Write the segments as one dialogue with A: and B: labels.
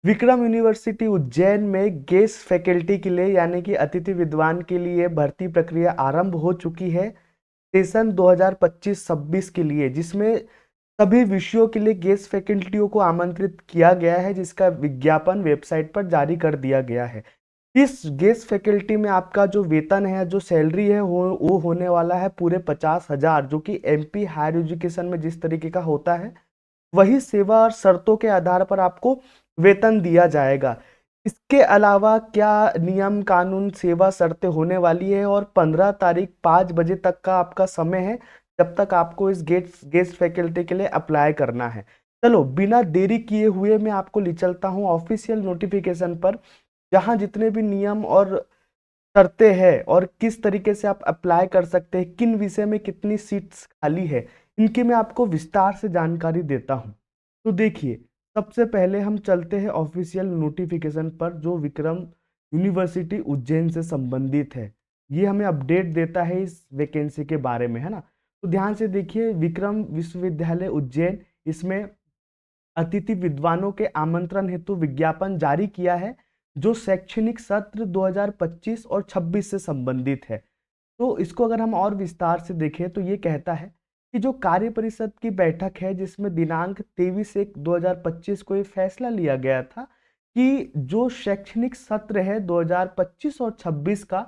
A: Vikram university Ujjain में guest faculty के लिए यानी कि अतिथि विद्वान के लिए भर्ती प्रक्रिया आरंभ हो चुकी है सेशन 2025-26 के लिए, जिसमें सभी विषयों के लिए गेस्ट फैकल्टियों को आमंत्रित किया गया है, जिसका विज्ञापन वेबसाइट पर जारी कर दिया गया है। इस गेस्ट फैकल्टी में आपका जो वेतन है, जो सैलरी है, वो होने वाला है पूरे 50,000, जो कि एमपी हायर एजुकेशन में जिस तरीके का होता है वही सेवा और शर्तों के आधार पर आपको वेतन दिया जाएगा। इसके अलावा क्या नियम कानून सेवा शर्तें होने वाली है, और 15 तारीख 5 बजे तक का आपका समय है जब तक आपको इस गेस्ट फैकल्टी के लिए अप्लाई करना है। चलो बिना देरी किए हुए मैं आपको ले चलता हूँ ऑफिशियल नोटिफिकेशन पर, जहाँ जितने भी नियम और शर्तें हैं और किस तरीके से आप अप्लाई कर सकते हैं, किन विषय में कितनी सीट्स खाली है, इनकी मैं आपको विस्तार से जानकारी देता हूं। तो देखिए, सबसे पहले हम चलते हैं ऑफिशियल नोटिफिकेशन पर, जो विक्रम यूनिवर्सिटी उज्जैन से संबंधित है। ये हमें अपडेट देता है इस वैकेंसी के बारे में, है ना। तो ध्यान से देखिए, विक्रम विश्वविद्यालय उज्जैन, इसमें अतिथि विद्वानों के आमंत्रण हेतु विज्ञापन जारी किया है, जो शैक्षणिक सत्र 2025 और 26 से संबंधित है। तो इसको अगर हम और विस्तार से देखें तो ये कहता है कि जो कार्य परिषद की बैठक है, जिसमें दिनांक 23/1/2025 को ये फैसला लिया गया था कि जो शैक्षणिक सत्र है 2025 और 26 का,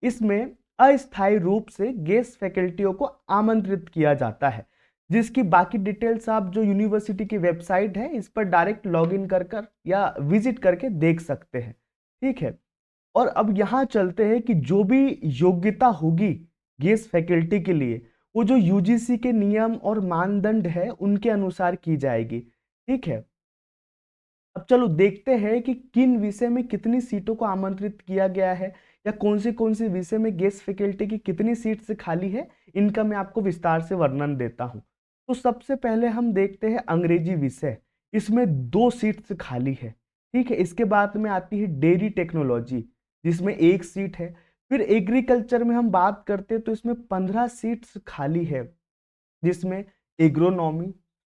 A: इसमें अस्थायी रूप से गेस्ट फैकल्टियों को आमंत्रित किया जाता है, जिसकी बाकी डिटेल्स आप जो यूनिवर्सिटी की वेबसाइट है इस पर डायरेक्ट लॉगिन कर या विजिट करके देख सकते हैं। ठीक है। और अब यहाँ चलते हैं कि जो भी योग्यता होगी गेस्ट फैकल्टी के लिए, वो जो यूजीसी के नियम और मानदंड है उनके अनुसार की जाएगी। ठीक है। अब चलो देखते हैं कि किन विषय में कितनी सीटों को आमंत्रित किया गया है, या कौन से विषय में गेस्ट फैकल्टी की कितनी सीट्स खाली है, इनका मैं आपको विस्तार से वर्णन देता हूं। तो सबसे पहले हम देखते हैं अंग्रेजी विषय, इसमें 2 सीट्स खाली है। ठीक है। इसके बाद में आती है डेयरी टेक्नोलॉजी, जिसमें 1 सीट है। फिर एग्रीकल्चर में हम बात करते हैं तो इसमें 15 सीट्स खाली है, जिसमें agronomy,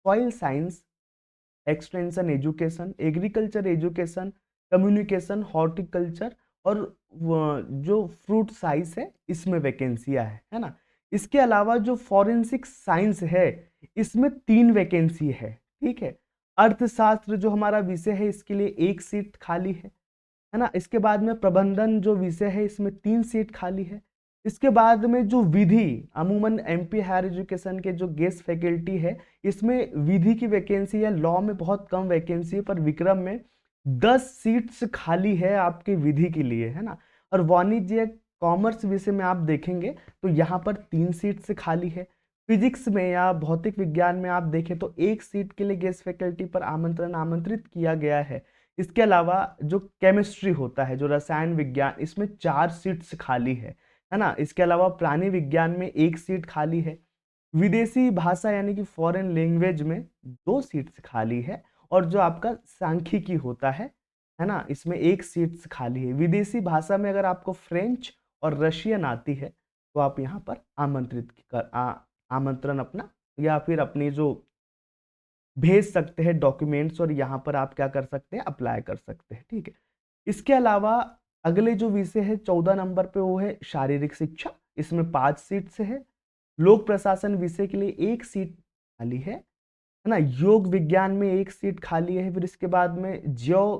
A: soil science, extension education, agriculture education, communication, horticulture और जो फ्रूट साइंस है, इसमें वैकेंसियां है ना। इसके अलावा जो फॉरेंसिक साइंस है, इसमें 3 वैकेंसी है। ठीक है। अर्थशास्त्र जो हमारा विषय है, इसके लिए 1 सीट खाली है ना। इसके बाद में प्रबंधन जो विषय है, इसमें 3 सीट खाली है। इसके बाद में जो विधि, अमूमन एमपी हायर एजुकेशन के जो गेस्ट फैकल्टी है, इसमें विधि की वैकेंसी है, लॉ में बहुत कम वैकेंसी है, पर विक्रम में 10 सीट्स खाली है आपके विधि के लिए, है ना। और वाणिज्य कॉमर्स विषय में आप देखेंगे तो यहाँ पर 3 सीट्स खाली है। फिजिक्स में या भौतिक विज्ञान में आप देखें तो 1 सीट के लिए गेस्ट फैकल्टी पर आमंत्रित किया गया है। इसके अलावा जो केमिस्ट्री होता है, जो रसायन विज्ञान, इसमें 4 सीट्स खाली है ना। इसके अलावा प्राणी विज्ञान में 1 सीट खाली है। विदेशी भाषा यानी कि फॉरेन लैंग्वेज में 2 सीट्स खाली है। और जो आपका सांख्यिकी होता है ना, इसमें 1 सीट्स खाली है। विदेशी भाषा में अगर आपको फ्रेंच और रशियन आती है तो आप यहाँ पर आमंत्रण अपना, या फिर अपनी जो भेज सकते हैं डॉक्यूमेंट्स, और यहाँ पर आप क्या कर सकते हैं, अप्लाई कर सकते हैं। ठीक है। इसके अलावा अगले जो विषय है 14 नंबर पे, वो है शारीरिक शिक्षा, इसमें 5 सीट से है। लोक प्रशासन विषय के लिए 1 सीट खाली है ना। योग विज्ञान में 1 सीट खाली है। फिर इसके बाद में जैव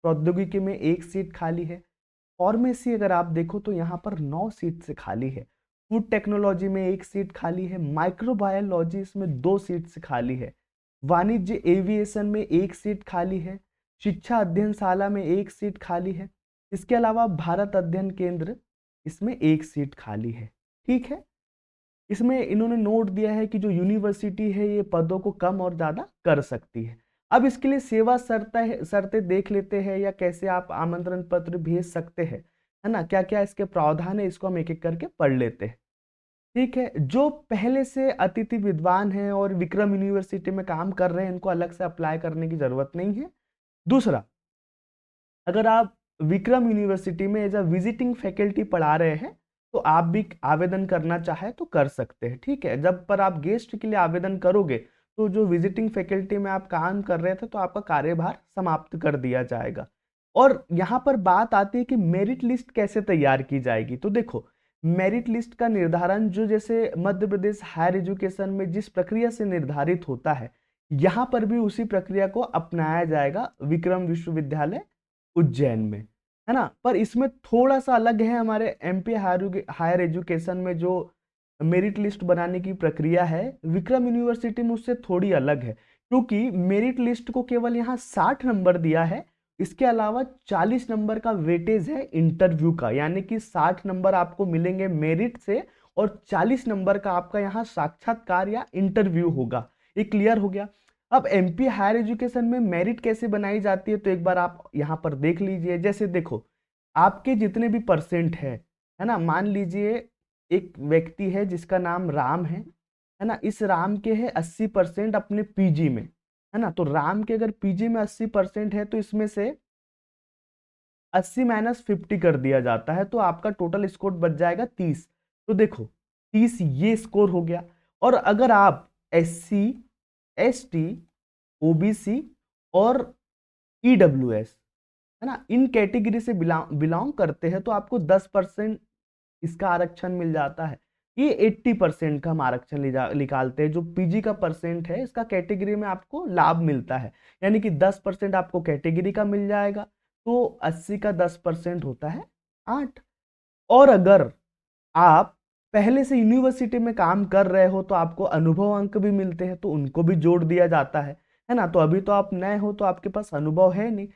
A: प्रौद्योगिकी में 1 सीट खाली है। फार्मेसी अगर आप देखो तो यहाँ पर 9 सीट से खाली है। फूड टेक्नोलॉजी में 1 सीट खाली है। माइक्रोबायोलॉजी, इसमें 2 सीट से खाली है। वाणिज्य एविएशन में 1 सीट खाली है। शिक्षा अध्ययनशाला में 1 सीट खाली है। इसके अलावा भारत अध्ययन केंद्र, इसमें 1 सीट खाली है। ठीक है। इसमें इन्होंने नोट दिया है कि जो यूनिवर्सिटी है ये पदों को कम और ज़्यादा कर सकती है। अब इसके लिए सेवा शर्तें देख लेते हैं, या कैसे आप आमंत्रण पत्र भेज सकते हैं, है ना, क्या क्या इसके प्रावधान है, इसको हम एक एक करके पढ़ लेते हैं। ठीक है। जो पहले से अतिथि विद्वान हैं और विक्रम यूनिवर्सिटी में काम कर रहे हैं, इनको अलग से अप्लाई करने की जरूरत नहीं है। दूसरा, अगर आप विक्रम यूनिवर्सिटी में एज अ विजिटिंग फैकल्टी पढ़ा रहे हैं तो आप भी आवेदन करना चाहे तो कर सकते हैं। ठीक है। जब पर आप गेस्ट के लिए आवेदन करोगे तो जो विजिटिंग फैकल्टी में आप काम कर रहे थे तो आपका कार्यभार समाप्त कर दिया जाएगा। और यहाँ पर बात आती है कि मेरिट लिस्ट कैसे तैयार की जाएगी। तो देखो, मेरिट लिस्ट का निर्धारण जो जैसे मध्य प्रदेश हायर एजुकेशन में जिस प्रक्रिया से निर्धारित होता है, यहाँ पर भी उसी प्रक्रिया को अपनाया जाएगा विक्रम विश्वविद्यालय उज्जैन में, है ना। पर इसमें थोड़ा सा अलग है, हमारे एमपी हायर एजुकेशन में जो मेरिट लिस्ट बनाने की प्रक्रिया है विक्रम यूनिवर्सिटी में उससे थोड़ी अलग है, क्योंकि मेरिट लिस्ट को केवल यहाँ 60 नंबर दिया है। इसके अलावा 40 नंबर का वेटेज है इंटरव्यू का, यानी कि 60 नंबर आपको मिलेंगे मेरिट से और 40 नंबर का आपका यहाँ साक्षात्कार या इंटरव्यू होगा। ये क्लियर हो गया। अब एमपी हायर एजुकेशन में मेरिट कैसे बनाई जाती है तो एक बार आप यहाँ पर देख लीजिए। जैसे देखो, आपके जितने भी परसेंट है ना, मान लीजिए एक व्यक्ति है जिसका नाम राम है ना, इस राम के है 80% अपने पीजी में, है ना। तो राम के अगर पीजी में 80% है तो इसमें से 80 माइनस 50 कर दिया जाता है, तो आपका टोटल स्कोर बच जाएगा 30। तो देखो 30 ये स्कोर हो गया। और अगर आप SC ST OBC और EWS, है ना, इन कैटेगरी से बिलोंग करते हैं तो आपको 10% इसका आरक्षण मिल जाता है। ये 80% का हम आरक्षण निकालते हैं। जो पीजी का परसेंट है इसका कैटेगरी में आपको लाभ मिलता है, यानी कि 10% आपको कैटेगरी का मिल जाएगा, तो 80 का 10% होता है 8। और अगर आप पहले से यूनिवर्सिटी में काम कर रहे हो तो आपको अनुभव अंक भी मिलते हैं, तो उनको भी जोड़ दिया जाता है ना। तो अभी तो आप नए हो तो आपके पास अनुभव है नहीं।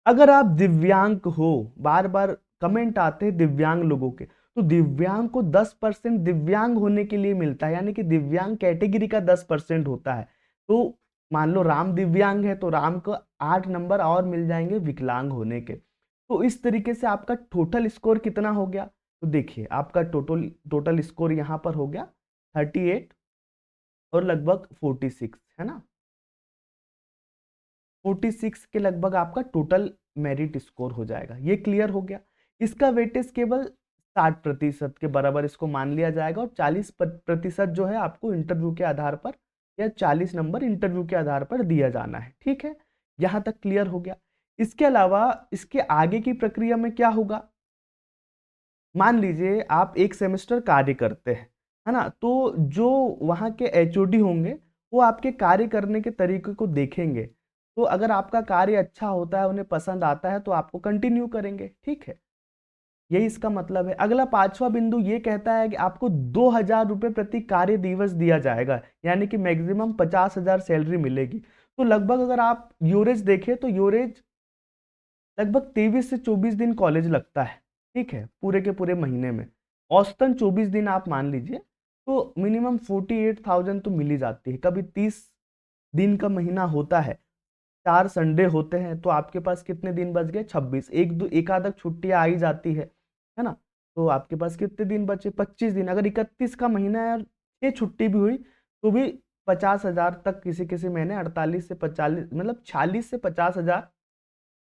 A: अगर आप दिव्यांग हो, बार बार कमेंट आते हैं दिव्यांग लोगों के, तो दिव्यांग को 10% दिव्यांग होने के लिए मिलता है, यानी कि दिव्यांग कैटेगरी का 10% होता है। तो मान लो राम दिव्यांग है तो राम को 8 नंबर और मिल जाएंगे विकलांग होने के। तो इस तरीके से आपका टोटल स्कोर कितना हो गया, तो देखिए आपका टोटल टोटल स्कोर यहाँ पर हो गया 38 और लगभग 46, है ना। 46 के लगभग आपका टोटल मेरिट स्कोर हो जाएगा। ये क्लियर हो गया। इसका वेटेज केवल 60% के बराबर इसको मान लिया जाएगा और 40% जो है आपको इंटरव्यू के आधार पर या 40 नंबर इंटरव्यू के आधार पर दिया जाना है। ठीक है, यहां तक क्लियर हो गया। इसके अलावा इसके आगे की प्रक्रिया में क्या होगा, मान लीजिए आप एक सेमेस्टर कार्य करते हैं, है ना, तो जो वहाँ के HOD होंगे वो आपके कार्य करने के तरीके को देखेंगे। तो अगर आपका कार्य अच्छा होता है, उन्हें पसंद आता है, तो आपको कंटिन्यू करेंगे। ठीक है, यही इसका मतलब है। अगला 5वां बिंदु ये कहता है कि आपको 2,000 रुपये प्रति कार्य दिवस दिया जाएगा, यानी कि मैक्सिमम 50,000 सैलरी मिलेगी। तो लगभग अगर आप यूरेज देखें तो यूरेज लगभग 23 से 24 दिन कॉलेज लगता है। ठीक है, पूरे के पूरे महीने में औसतन 24 दिन आप मान लीजिए, तो मिनिमम 48,000 तो मिल ही जाती है। कभी 30 दिन का महीना होता है, 4 संडे होते हैं, तो आपके पास कितने दिन बच गए, 26। एक आध छुट्टियां आ ही जाती है ना। तो आपके पास कितने दिन बचे, 25 दिन। अगर 31 का महीना है और 6 छुट्टी भी हुई तो भी 50,000 तक, किसी किसी महीने 48 से 45, मतलब 46 से 50,000,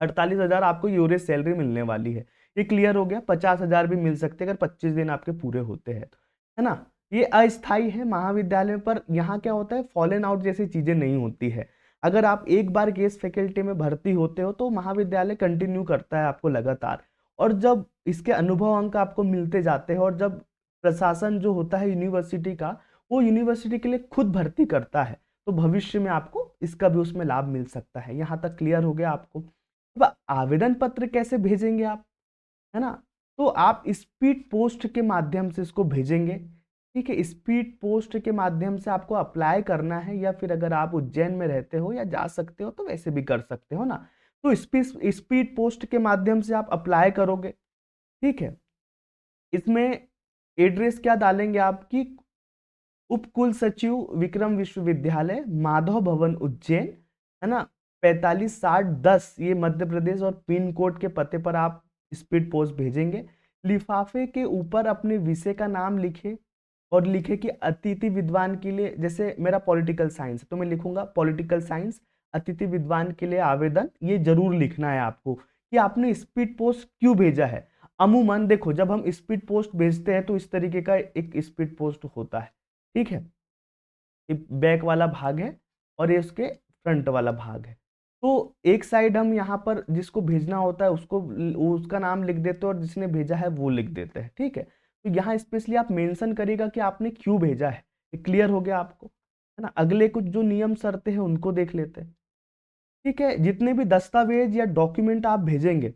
A: 48,000 आपको यूरेज सैलरी मिलने वाली है। ये क्लियर हो गया। 50,000 भी मिल सकते हैं अगर 25 दिन आपके पूरे होते हैं तो, है ना। ये अस्थाई है महाविद्यालय पर। यहाँ क्या होता है, फॉलन आउट जैसी चीजें नहीं होती है। अगर आप एक बार गेस्ट फैकल्टी में भर्ती होते हो तो महाविद्यालय कंटिन्यू करता है आपको लगातार, और जब इसके अनुभव अंक आपको मिलते जाते हैं और जब प्रशासन जो होता है यूनिवर्सिटी का, वो यूनिवर्सिटी के लिए खुद भर्ती करता है, तो भविष्य में आपको इसका भी उसमें लाभ मिल सकता है। यहाँ तक क्लियर हो गया आपको। अब आवेदन पत्र कैसे भेजेंगे आप, है ना, तो आप स्पीड पोस्ट के माध्यम से इसको भेजेंगे। ठीक है, स्पीड पोस्ट के माध्यम से आपको अप्लाई करना है, या फिर अगर आप उज्जैन में रहते हो या जा सकते हो तो वैसे भी कर सकते हो ना। तो स्पीड पोस्ट के माध्यम से आप अप्लाई करोगे। ठीक है, इसमें एड्रेस क्या डालेंगे आपकी, उपकुल सचिव विक्रम विश्वविद्यालय, माधव भवन उज्जैन, है ना, 456010 ये मध्य प्रदेश, और पिन कोड के पते पर आप स्पीड पोस्ट भेजेंगे। लिफाफे के ऊपर अपने विषय का नाम लिखे और लिखे कि अतिथि विद्वान के लिए, जैसे मेरा पॉलिटिकल साइंस है तो मैं लिखूंगा पॉलिटिकल साइंस अतिथि विद्वान के लिए आवेदन। ये जरूर लिखना है आपको कि आपने स्पीड पोस्ट क्यों भेजा है। अमूमन देखो, जब हम स्पीड पोस्ट भेजते हैं तो इस तरीके का एक स्पीड पोस्ट होता है। ठीक है, ये बैक वाला भाग है, और ये उसके फ्रंट वाला भाग है। तो एक साइड हम यहाँ पर जिसको भेजना होता है उसको उसका नाम लिख देते हैं और जिसने भेजा है वो लिख देते हैं, ठीक है। तो यहाँ स्पेशली आप मेंशन करिएगा कि आपने क्यों भेजा है। ये क्लियर हो गया आपको, है ना। अगले कुछ जो नियम शर्तें हैं उनको देख लेते हैं, ठीक है। जितने भी दस्तावेज या डॉक्यूमेंट आप भेजेंगे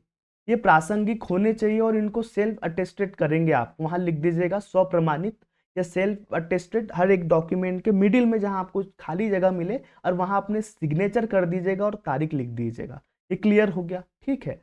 A: ये प्रासंगिक होने चाहिए और इनको सेल्फ अटेस्टेड करेंगे। आप वहां लिख दीजिएगा स्वप्रमाणित या सेल्फ अटेस्टेड। हर एक डॉक्यूमेंट के मिडिल में जहां आपको खाली जगह मिले और वहां अपने सिग्नेचर कर दीजिएगा और तारीख लिख दीजिएगा। ये क्लियर हो गया, ठीक है।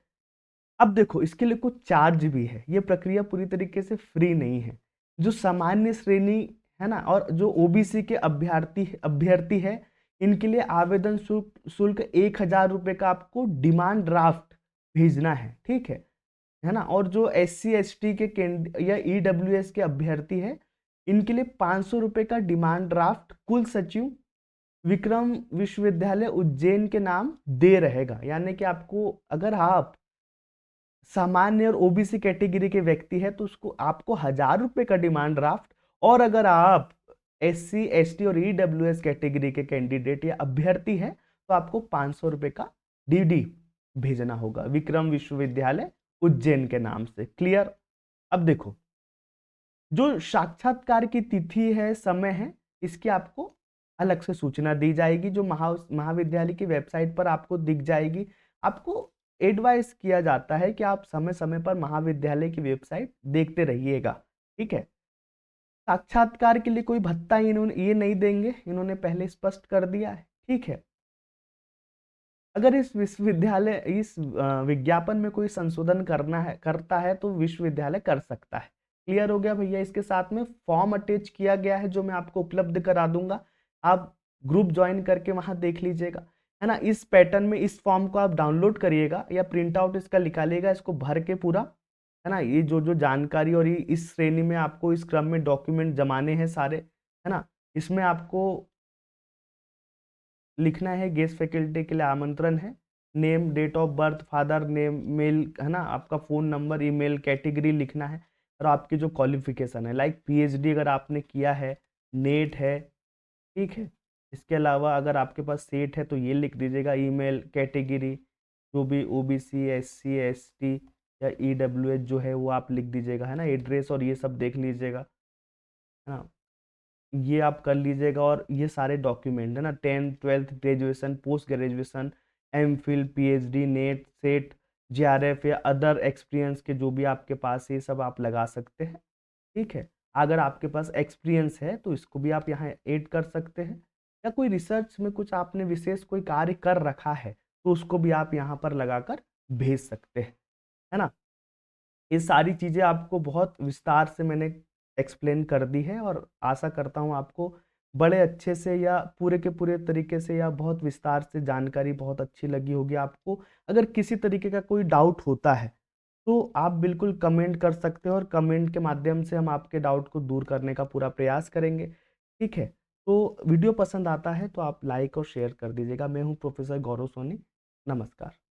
A: अब देखो इसके लिए कुछ चार्ज भी है, ये प्रक्रिया पूरी तरीके से फ्री नहीं है। जो सामान्य श्रेणी है ना और जो ओबीसी के अभ्यर्थी अभ्यर्थी है इनके लिए आवेदन शुल्क शुल्क 1,000 रुपये का आपको डिमांड ड्राफ्ट भेजना है, ठीक है ना। और जो SC ST के या EWS के अभ्यर्थी है इनके लिए 500 रुपये का डिमांड ड्राफ्ट कुल सचिव विक्रम विश्वविद्यालय उज्जैन के नाम दे रहेगा। यानी कि आपको अगर आप सामान्य और ओबीसी कैटेगरी के व्यक्ति है तो उसको आपको 1,000 रुपये का डिमांड ड्राफ्ट, और अगर आप SC ST और EWS कैटेगरी के कैंडिडेट या अभ्यर्थी है तो आपको 500 रुपये का DD भेजना होगा विक्रम विश्वविद्यालय उज्जैन के नाम से। क्लियर। अब देखो जो साक्षात्कार की तिथि है समय है इसकी आपको अलग से सूचना दी जाएगी जो महाविद्यालय की वेबसाइट पर आपको दिख जाएगी। आपको एडवाइस किया जाता है कि आप समय समय पर महाविद्यालय की वेबसाइट देखते रहिएगा, ठीक है। साक्षात्कार के लिए कोई भत्ता इन्होंने ये नहीं देंगे, इन्होंने पहले स्पष्ट कर दिया है, ठीक है। अगर इस विज्ञापन में कोई संशोधन करता है तो विश्वविद्यालय कर सकता है। क्लियर हो गया भैया। इसके साथ में फॉर्म अटैच किया गया है जो मैं आपको उपलब्ध करा दूंगा, आप ग्रुप ज्वाइन करके वहां देख लीजिएगा, है ना। इस पैटर्न में इस फॉर्म को आप डाउनलोड करिएगा या प्रिंट आउट इसका निकालिएगा, इसको भर के पूरा, है ना। ये जो जो जानकारी और ये इस श्रेणी में आपको इस क्रम में डॉक्यूमेंट जमाने हैं सारे, है ना। इसमें आपको लिखना है गेस्ट फैकल्टी के लिए आमंत्रण है, name date of birth father name mail, है ना, आपका फ़ोन नंबर ईमेल कैटेगरी लिखना है और आपकी जो क्वालिफिकेशन है लाइक PhD अगर आपने किया है, नेट है, ठीक है। इसके अलावा अगर आपके पास सेट है तो ये लिख दीजिएगा, ईमेल कैटेगरी जो भी OBC SC ST या EWS जो है वो आप लिख दीजिएगा, है ना। एड्रेस और ये सब देख लीजिएगा, है ना। ये आप कर लीजिएगा और ये सारे डॉक्यूमेंट है ना 10th 12th graduation post graduation MPhil PhD net set JRF या अदर एक्सपीरियंस के जो भी आपके पास है ये सब आप लगा सकते हैं, ठीक है। अगर आपके पास एक्सपीरियंस है तो इसको भी आप यहाँ ऐड कर सकते हैं, या कोई रिसर्च में कुछ आपने विशेष कोई कार्य कर रखा है तो उसको भी आप यहाँ पर लगाकर भेज सकते हैं, है ना। ये सारी चीज़ें आपको बहुत विस्तार से मैंने एक्सप्लेन कर दी है और आशा करता हूँ आपको बड़े अच्छे से या पूरे के पूरे तरीके से या बहुत विस्तार से जानकारी बहुत अच्छी लगी होगी आपको। अगर किसी तरीके का कोई डाउट होता है तो आप बिल्कुल कमेंट कर सकते हो और कमेंट के माध्यम से हम आपके डाउट को दूर करने का पूरा प्रयास करेंगे, ठीक है। तो वीडियो पसंद आता है तो आप लाइक और शेयर कर दीजिएगा। मैं हूँ प्रोफेसर गौरव सोनी। नमस्कार।